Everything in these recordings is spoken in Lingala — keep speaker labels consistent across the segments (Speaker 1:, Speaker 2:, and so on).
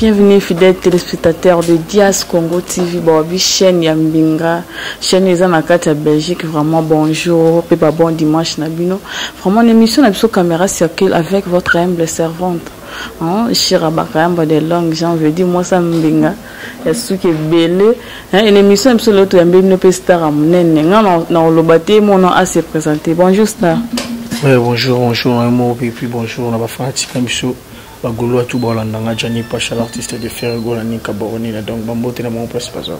Speaker 1: Bienvenue fidèles téléspectateurs de Dias Congo TV, Bobby chaîne Yambinga, chaîne les Anakati à Belgique. Vraiment bonjour, pépa bon dimanche Nabino. Vraiment une émission sur caméra circule avec votre humble servante. Chirabakamba des langues, j'en veux dire moi ça Mbinga. Il y a ce qui est belé. Une émission sur l'autre Yambino peut star à Mnene. Non le bâti mon nom à se présenter. Bonjour star.
Speaker 2: Oui, bonjour, et puis bonjour, on va faire un petit peu de bagolo à tout balandanga Jani Pacha l'artiste de Fergo la Nika Boroni donc bambote na mon place pas ça.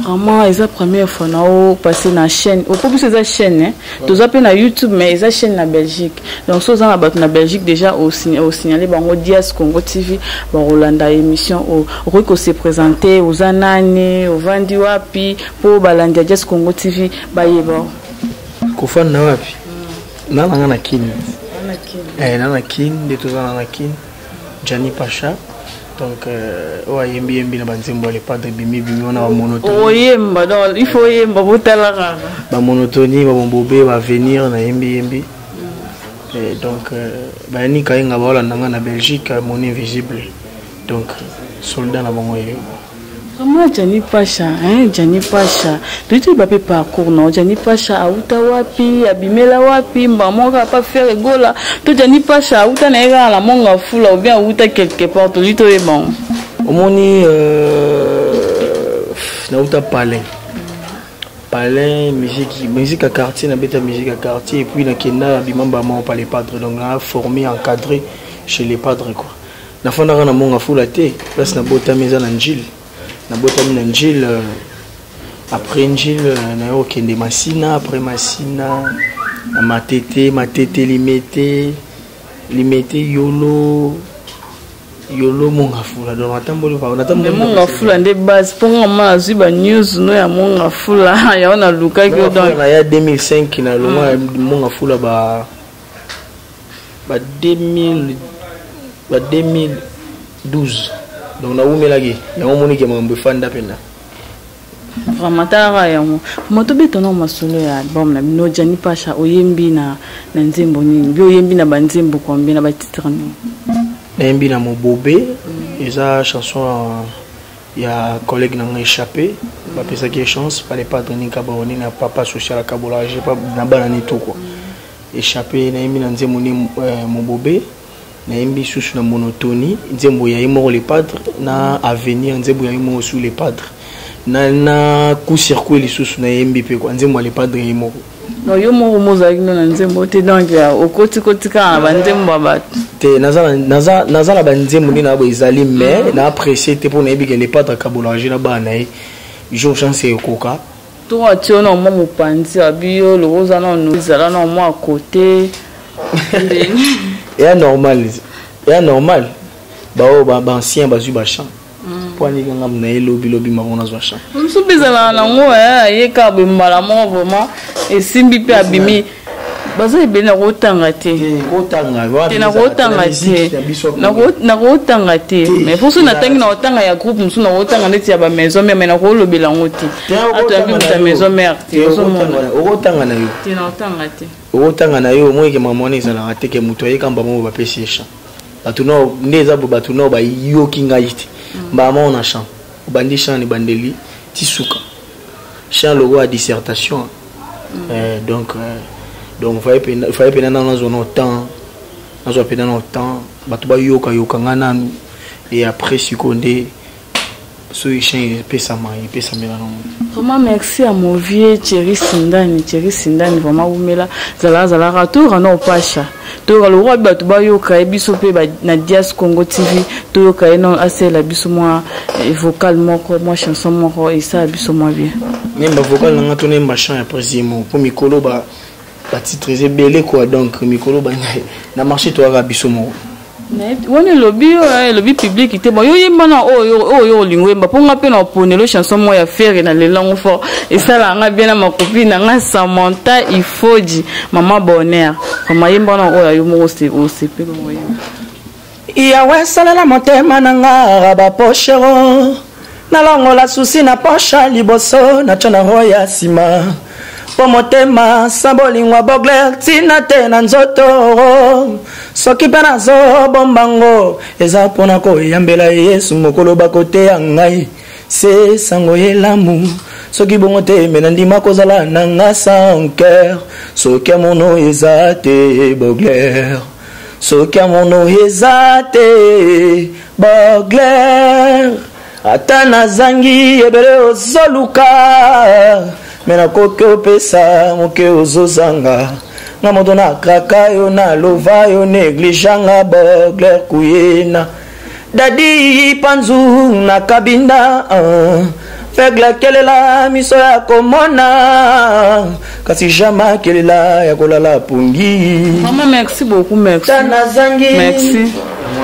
Speaker 1: Vraiment c'est la première fois na passer na chaîne. Au plus c'est la chaîne tous appels na YouTube mais c'est chaîne na Belgique. Donc so za na Belgique déjà au signaler bango Dias Congo TV ba Rolanda émission au ko se présenter aux anane au vandi wapi pour balanda Dias Congo TV ba yeba.
Speaker 2: Ko fan na wapi? Na na kin. Na kin de tous na kin. Jani Pacha donc yembi na banzembo les padres bimi on a monotonie
Speaker 1: yemba donc il faut yemba botala
Speaker 2: ba monotonie ba bombobé va venir na yembi et donc ni kainga ba nanga na Belgique mon invisible donc soldat na bango yo.
Speaker 1: Comment Jani Pacha Jani Pacha tu vas pas parcours non Jani Pacha auta wapi abimela wapi mbamoka pas faire gola to Jani Pacha auta na ega la monga fula ou bien auta quelque part to lito e bon
Speaker 2: omoni na auta palais musique à quartier na beta musique à quartier et puis na kenda bimamba mo par les padres donc là formé encadré chez les padres quoi na fondara na monga fula te place na bota meza na njil na botami na njil après njil na yo kende masina après masina na matete limete yolo monga fula donc atamboli pa
Speaker 1: natamboli monga fula nde base ponga ma ziba news no ya monga fula ya ona luka ki donc
Speaker 2: na ya 2005 na longa monga fula ba 2012 donc na umelagi ya moni ke mambo fanda pena
Speaker 1: vraiment tara ya moto betono masolo ya album na bino Jani Pacha oyembi na nzembo nini bi oyembi na banzembo combien na ba titre ni
Speaker 2: na yembi na Mobobé eza chanson ya collègue na échappé ba pesa ki chance pas les padres ni kaboni na papa social kabola j'ai pas na bana ni tout quoi échappé na yembi na nzembo ni Mobobé na yembi sous na monotonie nzembo ya imo les padres na avenir nzembo ya imo sous les padres na coup circuit les sous na yembi pe kwa nzembo les padres imo
Speaker 1: no yo mo mozaki na nzembo te donc ya okoti ka ba nzembo ba
Speaker 2: te nazala ba nzembo ni na ba izali mais na apprécier te pour na yebi que les padres kabolanger na ba na jour chance ekoka
Speaker 1: to atio na mo mopanzi abio le rosa na no zala na mo à côté
Speaker 2: et normal ba ancien bazu ba chant pour ni ngam na lobi marona zo chant
Speaker 1: so bizala na ngo ye ka be mbala mo vraiment et simbi pe abimi baza ebena rotanga te na rotanga te mais pour ça na tangi na rotanga ya groupe musu na rotanga neti ya ba maison mais na ko lobela ngoti ata bi ta maison mère te
Speaker 2: rotanga na yo
Speaker 1: te na rotanga te
Speaker 2: rotanga na yo moi ke mamoni sala ate ke muto ye kamba mo ba pesi chant batuno ndeza bo batuno ba yoki ngaiti mbama on a chant bandi chant ni bandeli tisuka chant logo à dissertation donc fallait peine dans zone temps batu ba yoka ngana et après seconde so chant pesa mela non
Speaker 1: vraiment merci à mon vieux Thierry Sindani vraiment umela zala ratour na Pacha to le roi batu ba yoka biso pe na Dias Congo TV to yoka non assez la biso moi vocal moko moi chanson moko et ça biso moi bien
Speaker 2: même vocal nga to nemba chant après zimo pour mikolo ba titre belé quoi donc mikolo ba na marché to ga biso mo
Speaker 1: on est lobby public était bon yo yembana yo lingwemba ponga pe na pone le chanson moi ya faire na le langue fort et ça là nga bien na ma copine nga Samantha Ifoji maman bonheur comme yembana yo mo se pe mo
Speaker 3: ya wesala la motema nanga raba pochero na longo la souci na pocha liboso na chona roya sima po motema sambolingwa bogler tina te na nzoto soki mpe nazobombango eza mpona koyambela yesu mokolo bakoteya ngai se sango yelamu soki bongo te me nandima kozala na nga sans cœur soki amono eza te bogler soki amono eza te bogler ata nazangi ebele ozoluka me nakoki opesa moke ozozanga nga moto nakraka yo nalova yo negliganga bogler kuyena dadi panzu na kabinda fegla kelela miso ya komona kasi jama kelela ya kolala pungi.
Speaker 1: Maman, merci beaucoup, merci.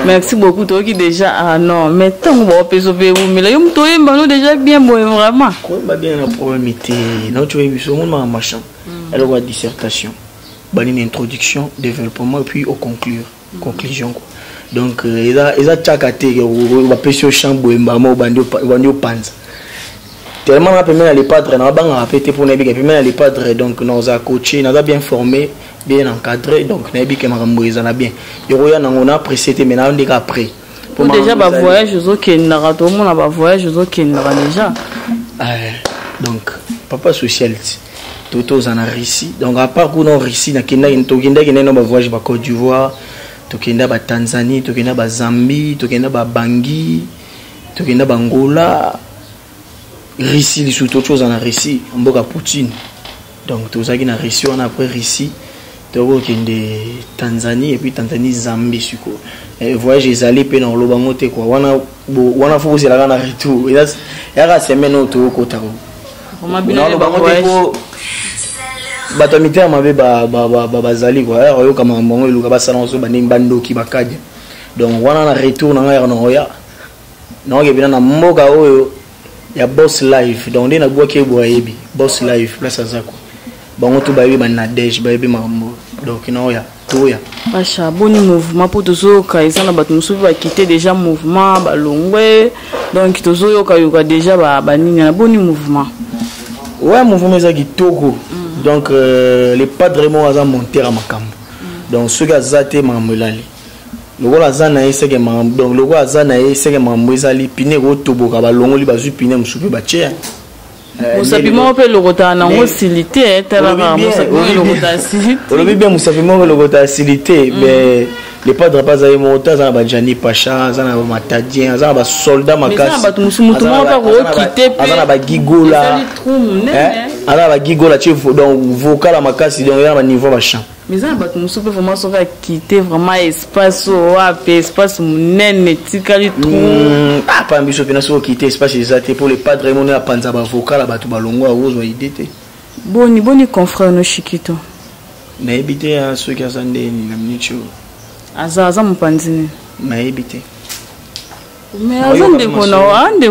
Speaker 1: Merci beaucoup, toi qui déjà, ah non, mais tant que vous pouvez vous, mais là, vous nous déjà bien, vraiment.
Speaker 2: Quoi, bien, le problème était, non, tu vois, il y a un machin, elle a une dissertation, une introduction, développement, et puis au conclusion, quoi. Donc, il y a tchakate, on va pêcher au champ, on va panza. Tellement on les padres, on a répété pour les padres, donc nous avons coaché, nous avons bien formé, bien encadré, donc nous avons bien. On a précédé, mais on a après.
Speaker 1: Déjà, le voyage, tout le monde a voyage, déjà.
Speaker 2: Donc, papa social, tout le monde a réussi. Donc, à part qu'on a réussi, on a voyage à Côte d'Ivoire, on a Tanzanie, on a Zambie, on a Bangui, on a Angola. Russie, les autres choses en a Russie, on boka Poutine. Donc tout ça qui a Russie, on a après Russie, donc de Tanzanie et puis Tanzanie Zambie suko. Et voyage les allés pe dans l'obangote quoi. On a fou c'est la gana retour. Il y a semaine autour kota.
Speaker 1: On m'a bien l'obangote
Speaker 2: ko batomité mabe bazali quoi. Yo kama mbongo iluka basala so baning bando ki bakaje. Donc on a retour na ngaya no ya. Na ke bina na mboka oyo ya boss live donc ndena bwa ke bwa yebi boss live place azako bango to bayebi banadej bayebi mambo donc no ya to ya
Speaker 1: bacha boni mouvement pour tozo ka ezana bato musu ba quitter déjà mouvement balongwe donc tozo yoka yoka déjà ba nini na boni mouvement
Speaker 2: ouais mouvement za kitoko donc les padres mo aza monter à makambo donc ceux qui azate mamolali logo azana eseke mambo donc logo azana eseke mambo ezali pine ko toboka balongoli bazu pine musupe bache
Speaker 1: musapimo pe logota na hostilité tala musapimo logota silité
Speaker 2: olobi bien musapimo logota silité mais les padres pas ayi monta za ba Jani Pacha za na ba Matadien za ba soldat makasi
Speaker 1: mais ba musumutu mo pa ko quitter pe
Speaker 2: za na ba gigola ala ba gigola chef donc vocal makasi donc ya ba niveau ba chant.
Speaker 1: Mais ça va nous souper vraiment ça va quitter vraiment espace ou espace munene tikali tout
Speaker 2: ah pas ambition pena so quitter espace exact pour les padres mon na panza ba vocal ba tu balongo a ozo idée
Speaker 1: boni confrère no Chikito
Speaker 2: na ebité à ceux qui azande ni na minicho
Speaker 1: azaza mpanzini
Speaker 2: na ebité
Speaker 1: mais azande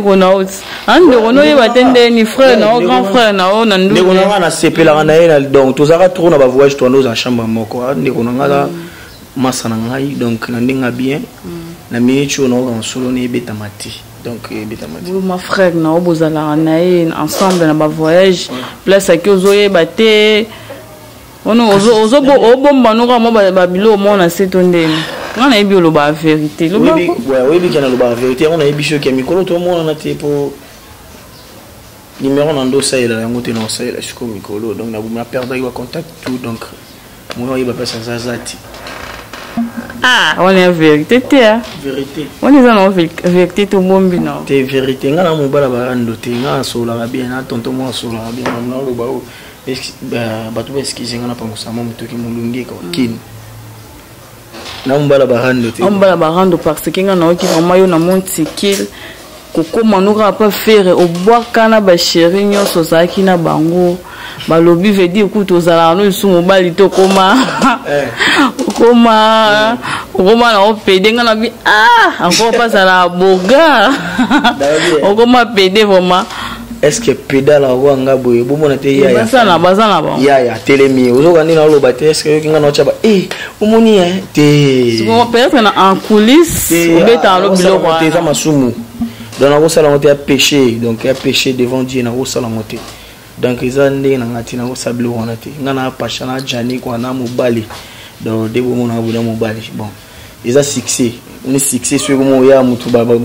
Speaker 1: kono ye batende ni frère na grand frère na o na ndu
Speaker 2: ndeko na na sepela na ena donc tozaka trop na ba voyage to ndo za chambre moko ndeko na ngala masa na ngai donc na ndinga bien na minicho na o solo ni beta mati donc beta mati
Speaker 1: ma frère na o bozala na ensemble na ba voyage place aki ozoye baté ono ozo bomba no kama ba bilo mo na setondeni on a eu le vérité.
Speaker 2: Oui, bien la vérité. On a eu bicho qui a mis tout le monde a été pour numéro dans dossier là, on était dans ça là, je comme micro donc on a perdu le contact tout donc moi il va passer ça zati.
Speaker 1: Ah, on est vérité
Speaker 2: vérité.
Speaker 1: On est dans vérité tout bon bien.
Speaker 2: T'es vérité ngana mo bala ba ando te ngana sola bien na tonton mo sola bien na lo ba o ba tu excuse ngana pa musamo mtoki mulungi kwa kin. On
Speaker 1: barando parce que nga na ki vraiment yo na monti kill koko manuka pas faire au bois kana ba chéri nyoso zaki na bango balobi veut dire que tozala no isu mobali to koma na opede nga na bi encore pas à la boga okoma pede vraiment
Speaker 2: est-ce que pédale à wanga boye bomona te ya
Speaker 1: bazana ba
Speaker 2: ya telemi ozoka ndina lo ba te est-ce que kinga no chaba omoni te
Speaker 1: souvent peut-être en coulisses obeta lo biloko
Speaker 2: te za masumu donc na sala monter à péché donc à péché devant Dieu na sala monter donc eza ndenge na ngati na kosabili wana te nga na pasha na jani kwa na mobali donc de bomo na bola mobali bon eza succès on est succès sur mo ya mutu ba belé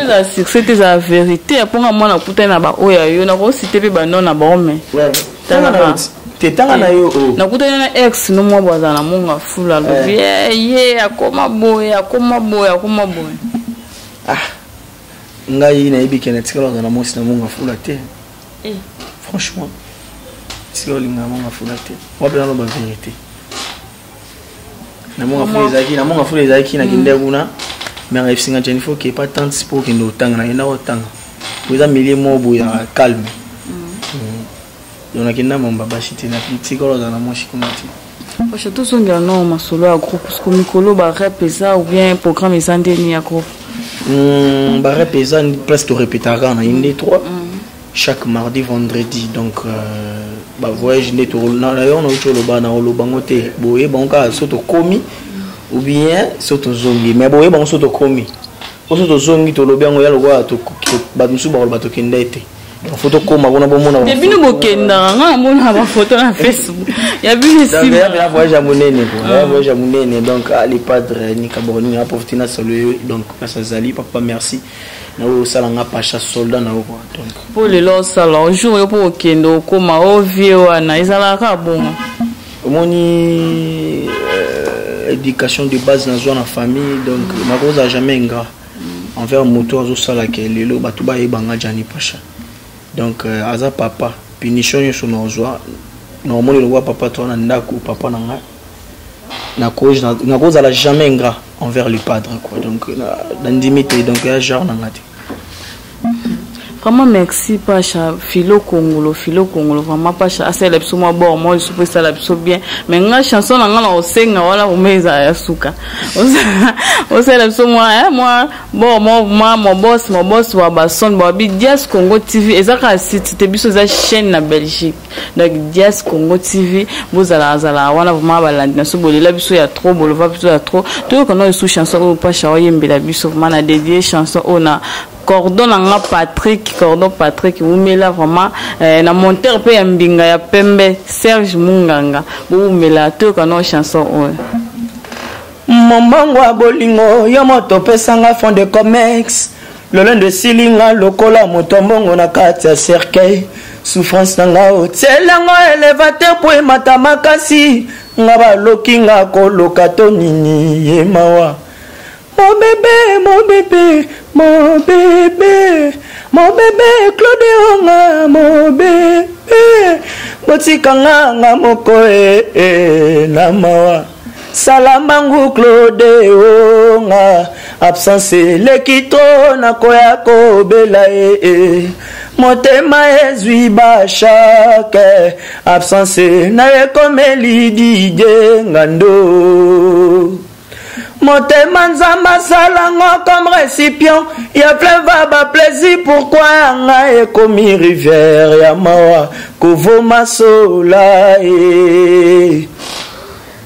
Speaker 1: la succès c'est la vérité pour moi na kuta na ba oya yo na ko citer pe ba non na ba ome
Speaker 2: tanga na yo
Speaker 1: na kuta na ex no mo baza na monga fula lo ye akoma boya
Speaker 2: ah ngai na ibi kena tikalo na mosi na monga fula te franchement tikalo linga monga fula te moi bien no ba vérité na monga fula ezaki na kinde kuna mais rêve singa Jennifer qui est pas tant pour que nous tanga na ina otanga vous a milieu mo boya calme donc akina mamba bashiti na tikalo na mosi kuna te
Speaker 1: parce que tout son gars non ma solo à groupe parce que mikolo ba rap ça ou bien programme ezande ni à groupe
Speaker 2: bah représente presque répétera en une des trois chaque mardi vendredi donc bah voyage net d'ailleurs on a eu le bas dans le bangoté boye banca soto komi ou bien soto zongi mais boye bango soto komi soto zongi to lo bango ya lo wa to ba musu ba ba to kendete photo koma bona bomona
Speaker 1: ya bino bokenda nga mona ba photo na Facebook ya bino si
Speaker 2: ya voyage à monene ya voyage à monene donc ali padre ni kaboni na profiter solo donc ça zali papa merci na o sala nga pacha soldat na o donc
Speaker 1: pour le lo sala jour yo pour kendo koma o vieux wana ezala ka bon
Speaker 2: moni éducation de base dans zone famille donc na cause jamais nga envers moto zo sala ke lelo batuba e banga jani pacha donc aza papa punition sur nos joie normalement le roi papa toi na ndako papa nanga na cause ala jamais ingrat envers le padre quoi donc na ndimité donc ya genre nanga te
Speaker 1: vraiment merci pacha philo congolo vraiment pacha assez la biso moi bon moi je suppose ça la biso bien mais nga chanson nga na osenga wala umeza ya suka ose la biso moi bon mon boss wa bason ba bi Dias Congo TV ezaka site te biso za chaîne na Belgique donc Dias Congo TV vous ala wana vraiment balandi na so bolela biso ya trop bolova biso ya trop to kono sous chanson pacha oyembela biso vraiment na dédié chanson ona cordon nga cordon Patrick umela vraiment na monteur pe ya mbinga ya pembe Serge Munganga umela to kana chanson o
Speaker 3: Mombangwa bolingo yo moto pesanga fond de comex lolo de silinga lokola motombongo na kati ya cercueil souffrance nanga o tselango elevateur po matamakasi nga ba lokinga ko lokato nini yemawa mon bébé, Claude Onga, mon bébé, Motikanga nga moko na mawa. Salamangu Claude Onga, absence lekito na koya ko bela motema ezwi bashake, absence na ekomeli dije ngando. Motema nzamba salango comme récipient ya fleuve ba plaisir pourquoi nga ekomi rivière ya mawa kovoma sola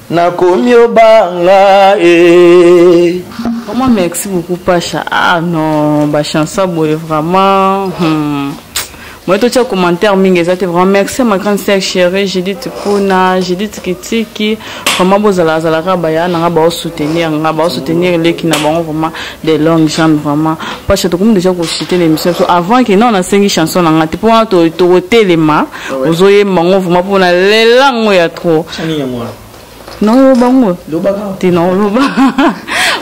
Speaker 3: na komi obanga
Speaker 1: Vraiment merci beaucoup Pacha. Ah non, ba chanson boy vraiment moi tout ça commentaire mingi ça vraiment merci ma grande sœur chérie Judith Pona Judith Kitiki vraiment bozala zalaka baya na ba soutenir les qui na ba vraiment des longues jambes vraiment parce que comme déjà ko citer l'émission avant que non on a 5 chansons na ngati pour to telema ozoye mango vraiment pour na lelango ya trop non bango non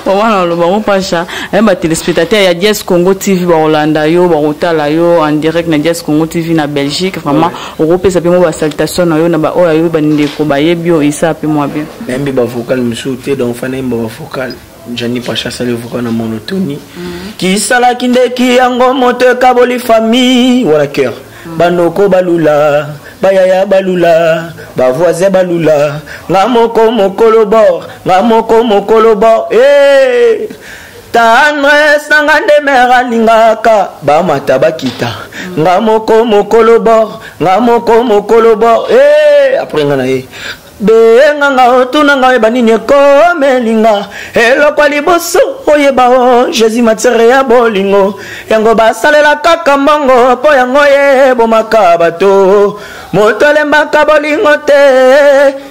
Speaker 1: Voilà le bon Pacha et ba téléspectateur ya Dias Congo TV ba Hollanda yo ba otala yo en direct na Dias Congo TV na Belgique vraiment Europe ça peut mo ba salutation na yo na ba oya yo ba ndeko ba yebio isa pe moi bien
Speaker 2: même ba vocal msuté donc fana ba vocal Jani Pacha sale vocal na monotonie qui sala kindeki yango moto kaboli famille wala cœur banoko balula bayaya balula ba voisin balula ngamoko mokolo bor tandresse ngande mera lingaka ba mata bakita ngamoko mokolo bor après ngana
Speaker 3: Benganga otunanga ebanini ekomelinga elokwa liboso oyeba o Jésus matere ya bolingo yango basalela kaka mbongo po yango yebomaka bato moto alembaka bolingo te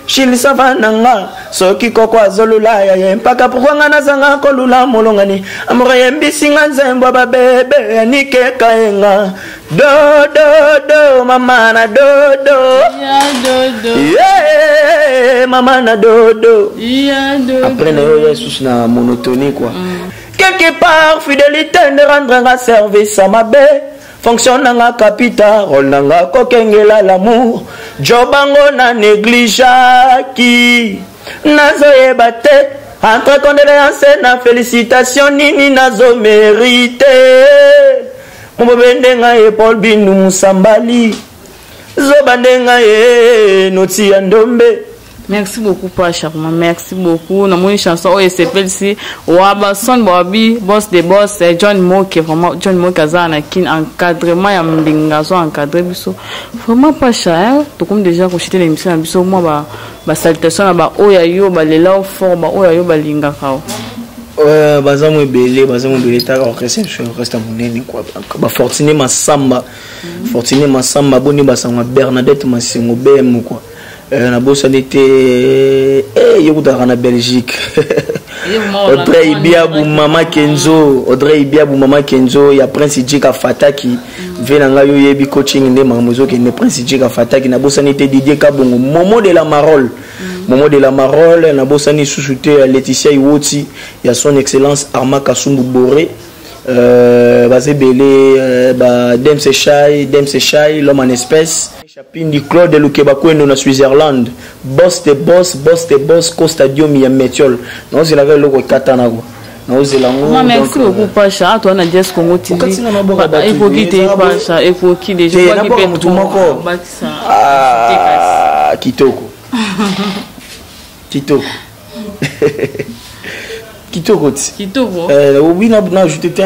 Speaker 3: shilisa vananga soki koko azolula ya ye mpaka pourquoi nazanga kolula molongani amore yembisinga nzembo babebe yanikeka yenga do mama na do yeah mama na do après na yo Jesus na monotonie quoi quelque part fidélité de rendre un service à ma belle fonction nanga capital rôle nanga kokengela l'amour jobango na négligaki nazoyeba te entre condoléances na félicitations nini nazo mérité Mobendenga e Paul Bindu Musambali Zobandenga e Noti Andombe.
Speaker 1: Merci beaucoup Pacha, merci beaucoup. Nous avons une chanson où il s'appelle si Wabason Bobby boss des boss John Moke vraiment John Moke azana kin encadrement ya mbingazo encadré biso vraiment Pacha tout comme déjà ko chité l'émission na biso moi ba salutation ba oya yo ba lela fort ba oya yo ba linga kao.
Speaker 3: Bazamo belé ta réception reste monene quoi ba Fortuné Masamba boni basanga Bernadette Masingo BM quoi na bossa était yokutaka na Belgique Audrey Ibiabu Mama Kenzo ya Prince Djika Fataki venanga yo yebi coaching nde mamozo ke ne Prince Djika Fataki na bossa était Didier Kabongo Momo de la Marole na bossa ni sous-souté Laetitia Iwoti ya son excellence Arma Kasumbu Boré basé belé Demse Chai l'homme en espèce Chapindi Claude Lukebakwendo na Switzerland boss de boss Costadium ya Metiol non c'est la veille loko katana quoi non c'est la
Speaker 1: moi merci beaucoup Pacha toi na Jazz Congo TV il faut quitter Pacha il faut qui déjà quoi qui peut tout Kitoko oui na ajouté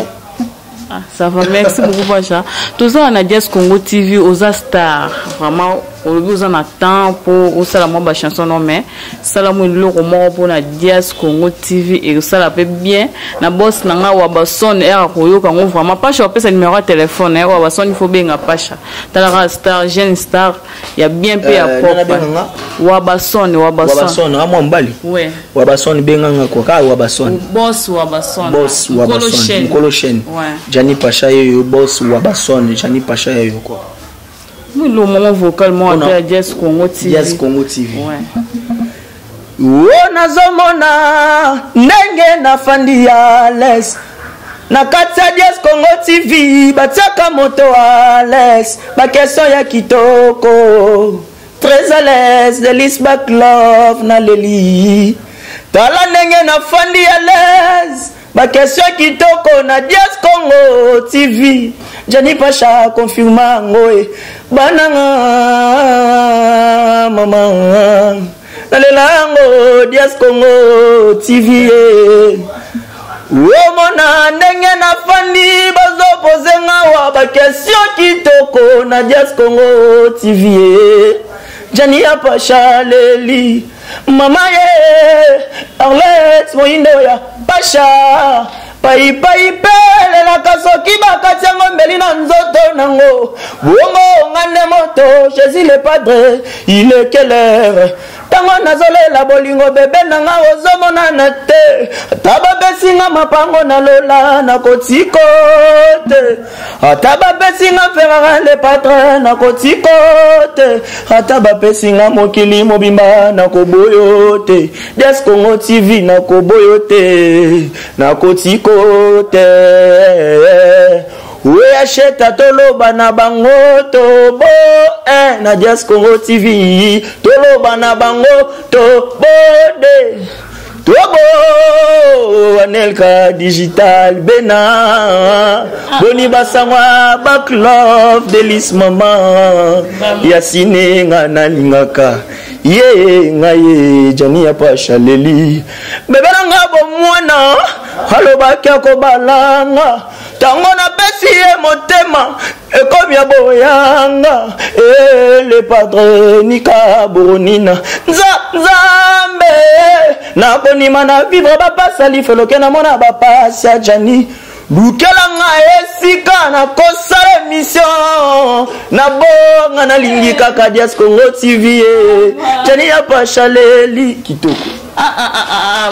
Speaker 1: ça va merci beaucoup Pacha tout ça na Jazz Congo TV aux stars vraiment on a temps pour ça la moi chanson non mais ça la moi le roman pour na Jazz Congo TV et ça la fait bien na boss nanga Wabason era koyo kango vraiment Pacha on peut sa numéro de téléphone Wabason il faut bien à Pacha ta star jeune star il y a bien payé à pop Wabason à moi mbali ouais Wabason benganga ko ka Wabason boss Wabason Kolochen Jani Pacha yo boss Wabason Jani Pacha yo quoi. Oui, le moment vocalement à Jazz Congo TV. Ouais. Nazomona nenge na fandi ya les na kati Jazz Congo TV bataka moto à l'aise ba question ya kitoko très à l'aise de Lisback Love na leli tala nenge na fandi ya les ba question kitoko na Jazz Congo TV Jani Pacha confirma ngoe bananga mama nalelango Jazz Congo TV womona ndenge na fandi bazo pozenga wa ba question kitoko na Jazz Congo TV Jani Pacha leli mama ye Arlette moindo ya Pacha pai pele la kasoki bakati yango mbeli na nzoto nango bongo ngande moto Jésus le Padre il est quelle heure tango nazolela bolingo bebe nanga ozomona na te taba besinga mapango na lola na kotikote ataba besinga Ferrari le Padre na kotikote ataba besinga mokili mobimba na koboyote Jazz Congo TV na koboyote na kotikote we acheta toloba na bango tobo na Jazz Congo TV toloba na bango tobode tobo Anelka digital bena boni basangwa back love delis mama yasine ngana lingaka ye ngaye Jani Pacha leli bebe nga bo mwana halo bakya ko balanga
Speaker 3: tango napesi ye motema ekomi ya boyanga le padre nikaburonina nzambe nakondima na vivre bapasa lifoloke namona bapasi ya jani lukela nga esika na kosala émission na bonga nalingi kaka Dias Congo TV jani ya pashaleli kitoko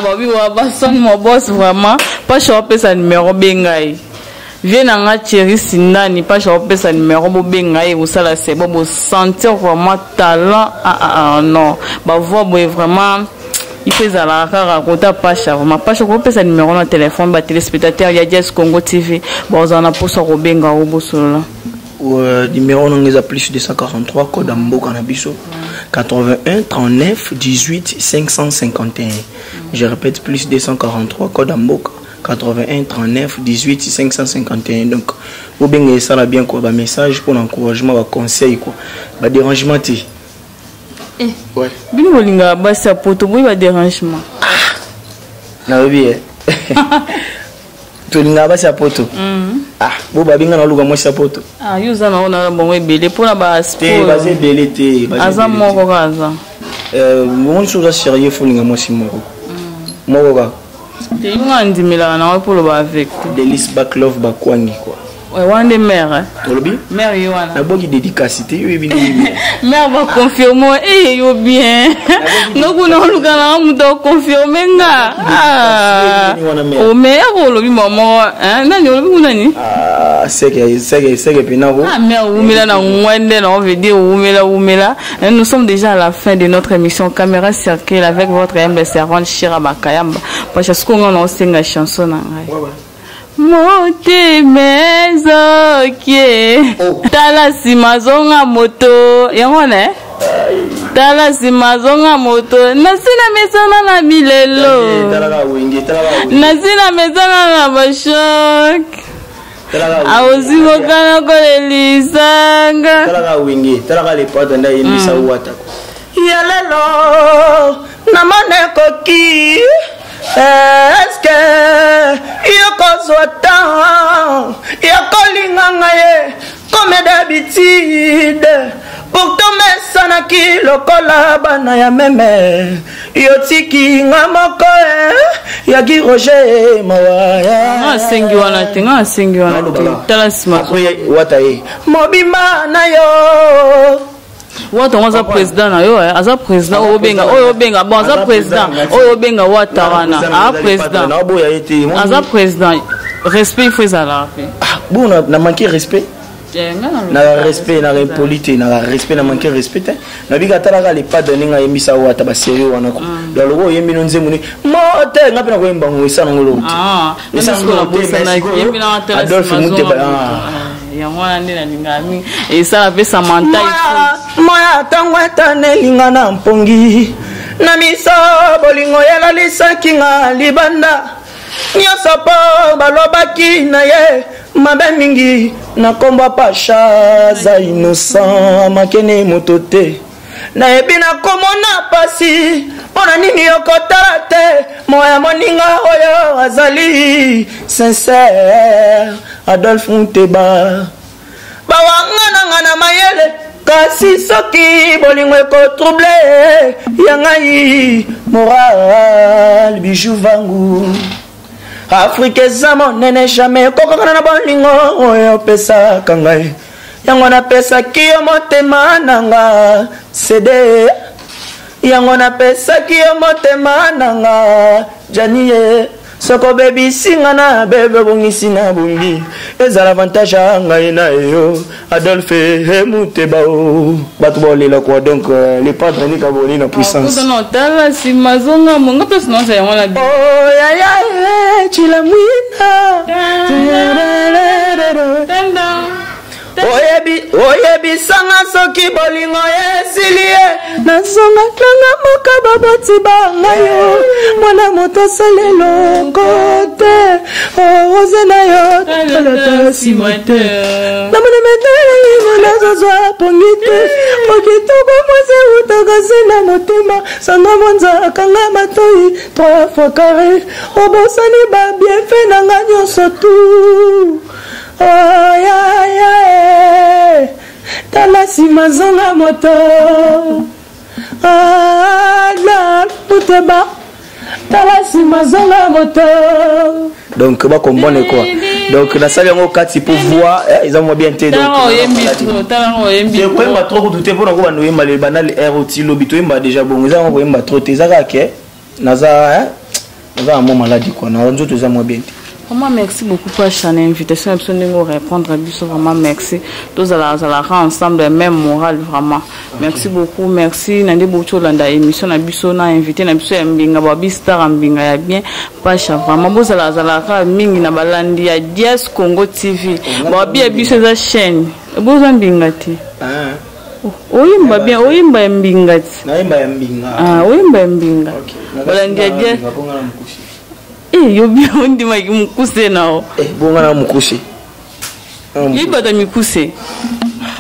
Speaker 1: babi wa bason mon boss vraiment pas choper sa numéro bengai viens nga Thierry Sindani pas choper sa numéro bo bengai ou ça là c'est bon sentir vraiment talent non ba voix vraiment il fait à la raconter pas vraiment pas choper sa numéro dans téléphone ba téléspectateur ya Dias Congo TV bon on a pour ça benga au bosola
Speaker 3: numéro non est plus 243 code Mboka na biso 81 39 18 551 je répète plus 243 code Mboka 81 39 18 551 donc vous bien ça là bien quoi ba message pour l'encouragement ba conseil quoi ba dérangement ti ouais
Speaker 1: bino bolinga ba sa poto boy ba dérangement
Speaker 3: na bien tolinga ba sa poto bo babinga na luka mwesa poto
Speaker 1: yuza na ona bongo ebele pona ba
Speaker 3: sport basé belé te
Speaker 1: aza moko kaza
Speaker 3: mon chose sérieux folinga mwasi moko moko ka
Speaker 1: te yunga ndimela na wa polo ba avec
Speaker 3: Delis Backlove bakwangi quoi
Speaker 1: ouais wande mère
Speaker 3: tolobi
Speaker 1: mère yoana
Speaker 3: na boki dédicacité yo ebini
Speaker 1: mère va confirmer yo bien noko na luka na muto confirmer nga o mère olobi maman nani olobi nani
Speaker 3: seke penako
Speaker 1: mère umela na ngwende na on veut dire umela nous sommes déjà à la fin de notre émission Caméra Circle avec votre humble servante Shira Bakayamba parce que ce qu'on a c'est une chanson na motema ezokie tala nsima zonga moto yango ne tala nsima zonga moto nasina mesana na bilelo nasina mesana na bashok aozimokana kolelisanga
Speaker 3: yalelo namane koki est-ce que yokozwa temps yokolinganga ye comme d'habitude pourtant mesanaki lokola bana ya meme yotiki nga moko yaki Roger mawaya
Speaker 1: asengi wana te tala nsima
Speaker 3: wata ye mobima na yo
Speaker 1: wata waza président na yo aza président oyo benga bon aza président oyo benga wata wana aza président respect il faut ezala
Speaker 3: bon na manquer respect na respect na impolite na respect na manquer respect na bika talaka le pas donner nga yemisa wata ba sérieux wana ko ya logo yembi no nzemu ni mote ngapi na ko yemba ngwisa ngolo
Speaker 1: esa ngolo bosa na yembi na tala
Speaker 3: Adolphe Muteba
Speaker 1: yango nde ningami esa pesa mental
Speaker 3: moya tango etane linga na mpongi na miso bolingo yelalisaki nga libanda nyonso po balobaki na ye mabe mingi na kombo pasha za innocent makene moto te nayebi nakomona pasi mpona nini yokotala te moya moninga oyo azali sincere Adolphe Muteba bawangana na mayele kasi soki bolingo ekotrouble ya ngai moral bijou vangu Afrique eza monene jamais ekokokana na bolingo oyo opesaka ngai yango napesaki yo motema nanga cd yango napesaki yo motema nanga janie soko bebisi nga na bebe bongisi na bungi ezala avantage ya ngai na yo Adolphe Muteba bato bolela kwa donc les padres ni kaboni na puissance
Speaker 1: tala nsima zonga monga place nonsa yango na bi
Speaker 3: yaya chila mwina oyebisanga soki bolingo esili ye nazonga tanga moka baboti banga yo mwana moto asalelongo te ose na yo talata nsima te namoni metelelimo nazozwa pongi te okitoko mwasi utaka se na motema sanga mwanzakanga matoi 3 fois carré obosani babienfe nanga nyonso tu Oh ya ya tala sima zonga moto la puteba tala sima zonga moto. Donc ba comprendre quoi. Donc la salle en kati pour voir ils ont bien été donc je peux pas trop douter pour ngo bano yemba le banal ROT lobito yemba déjà bon ils ont yemba trop tezaka ke naza naza un moment maladie quoi na nzoto za mo bien.
Speaker 1: Vraiment merci beaucoup pour cette invitation absolument répondre à biso vraiment merci tous à la ensemble même moral vraiment merci beaucoup merci nande beaucoup landa émission na biso na invité na biso mbinga ba star mbinga ya bien pasha vraiment boza la mingi na balandi ya Dias Congo TV ba bien biso za chaîne boza mbinga ti oyimba bien oyimba mbinga ti
Speaker 3: na yimba ya mbinga
Speaker 1: oyimba mbinga balandi ya Dias yo bien on dit ma mukuse nao
Speaker 3: bonga na mukuse
Speaker 1: yibata mikuse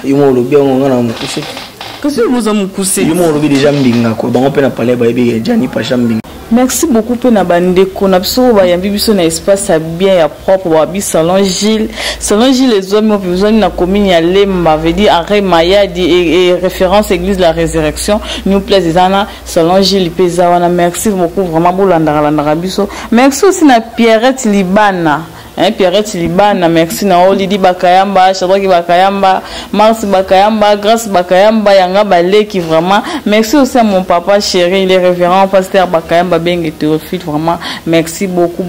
Speaker 3: yumo lo bien bonga na mukuse
Speaker 1: kasi muza mukuse
Speaker 3: yumo lo bi déjà mbinga ko bango pe na parler ba yebi jani pasha mbinga.
Speaker 1: Merci beaucoup pour na bandeko na biso ba yambi biso na espace bien ya propre ba bi salon Gilles les hommes ont besoin na commune ya Lemba veut dire arrêt Mayadi et référence église la résurrection nous place zana salon Gilles peza wana merci beaucoup vraiment bolanda biso merci aussi na Pierrette Libana Pierrette Libana merci na Olidi Bakayamba Shadraki Bakayamba Mars Bakayamba Grâce Bakayamba Yanga Baleki vraiment merci aussi à mon papa chéri il est révérend pasteur Bakayamba Bengue Théophile vraiment merci beaucoup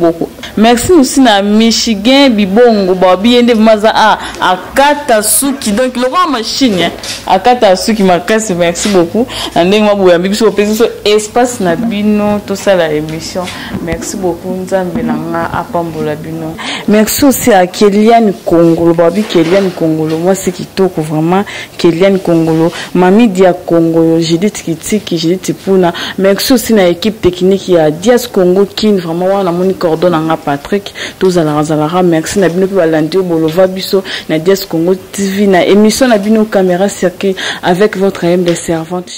Speaker 1: merci aussi na Michigan Bibongo Babi ende maza akata suki donc le roi machine akata suki makasi merci beaucoup ndenge mabu ya biso peso espace na bino tout ça la émission merci beaucoup nzambe nanga apambola bino. Merci aussi à Kéliane Kongolo, Babi Kéliane Kongolo, moi c'est qui toque vraiment Kéliane Kongolo, Mami Dia Kongolo, j'ai dit Kitiki, j'ai dit Tipuna. Merci aussi à l'équipe technique qui a Dias Congo Kin, vraiment on a mon cordon à Patrick, tous à la Zalara, merci na bino pour Landio Bolova Biso, na Dias Congo TV, na émission na bino caméra circuit avec votre aime des servantes.